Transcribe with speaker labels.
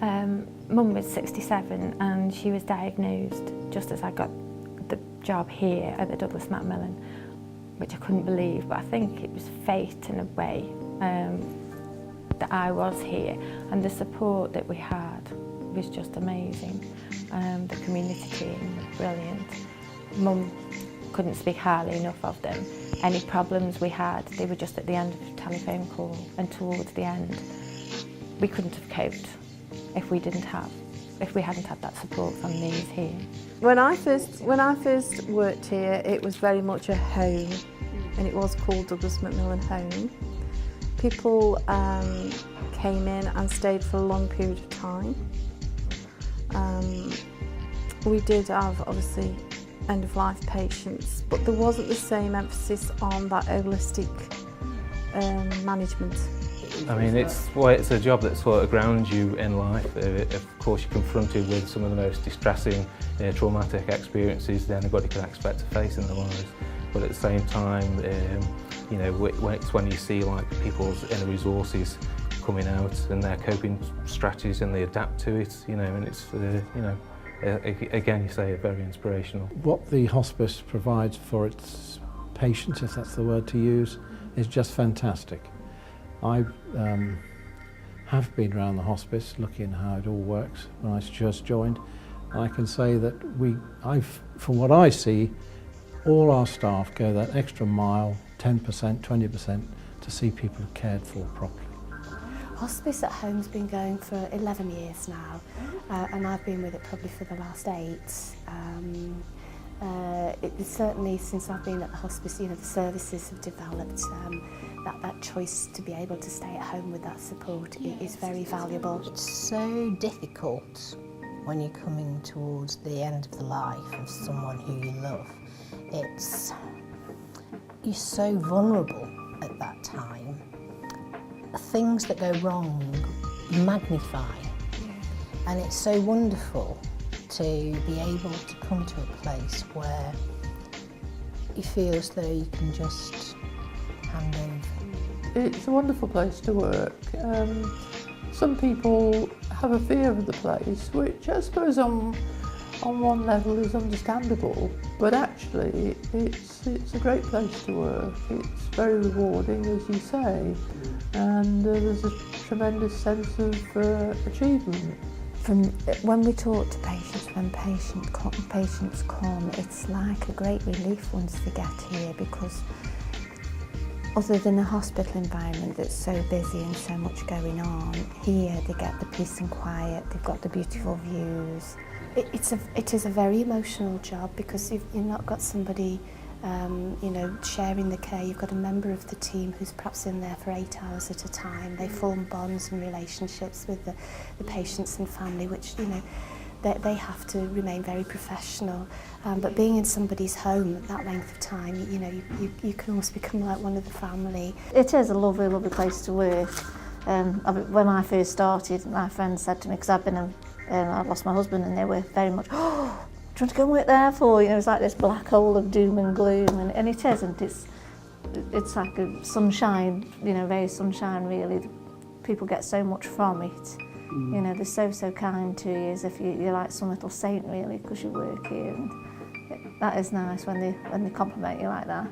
Speaker 1: Mum was 67 and she was diagnosed just as I got the job here at the Douglas Macmillan, which I couldn't believe, but I think it was fate in a way that I was here, and the support that we had was just amazing. The community team were brilliant. Mum couldn't speak highly enough of them. Any problems we had, they were just at the end of a telephone call, and towards the end we couldn't have coped if we hadn't had that support from these here.
Speaker 2: When I first worked here, it was very much a home, and it was called Douglas Macmillan Home. People came in and stayed for a long period of time. We did have, obviously, end-of-life patients, but there wasn't the same emphasis on that holistic management.
Speaker 3: I mean, it's a job that sort of grounds you in life. Of course, you're confronted with some of the most distressing, traumatic experiences that anybody can expect to face in their lives. But at the same time, you know, it's when you see like people's inner resources coming out and their coping strategies, and they adapt to it. You know, and it's you know, again, you say, very inspirational.
Speaker 4: What the hospice provides for its patients, if that's the word to use, is just fantastic. I have been around the hospice looking at how it all works when I just joined. And I can say that from what I see, all our staff go that extra mile, 10%, 20%, to see people cared for properly.
Speaker 5: Hospice at Home's been going for 11 years now, and I've been with it probably for the last 8. It's certainly, since I've been at the hospice, you know, the services have developed. That choice to be able to stay at home with that support is very valuable.
Speaker 6: It's so difficult when you're coming towards the end of the life of someone who you love. You're so vulnerable at that time. Things that go wrong magnify, and it's so wonderful to be able to come to a place where you feel as though you can just hand over.
Speaker 7: It's a wonderful place to work. Some people have a fear of the place, which I suppose on one level is understandable, but actually it's a great place to work. It's very rewarding, as you say, and there's a tremendous sense of achievement.
Speaker 1: From when we talk to patients, when patients come, it's like a great relief once they get here, because other than a hospital environment that's so busy and so much going on, here they get the peace and quiet, they've got the beautiful views.
Speaker 5: It is a very emotional job, because you've not got somebody you know, sharing the care. You've got a member of the team who's perhaps in there for 8 hours at a time. They form bonds and relationships with the patients and family, which, you know, they have to remain very professional. But being in somebody's home at that length of time, you know, you can almost become like one of the family.
Speaker 8: It is a lovely, lovely place to work. When I first started, my friend said to me, because I lost my husband, and they were very much, "Oh, do you want to go and work there for?" You know, it's like this black hole of doom and gloom, and it isn't. It's like a sunshine, you know, very sunshine really. People get so much from it. You know, they're so kind to you, as if you're like some little saint really, because you work here. And that is nice when they compliment you like that.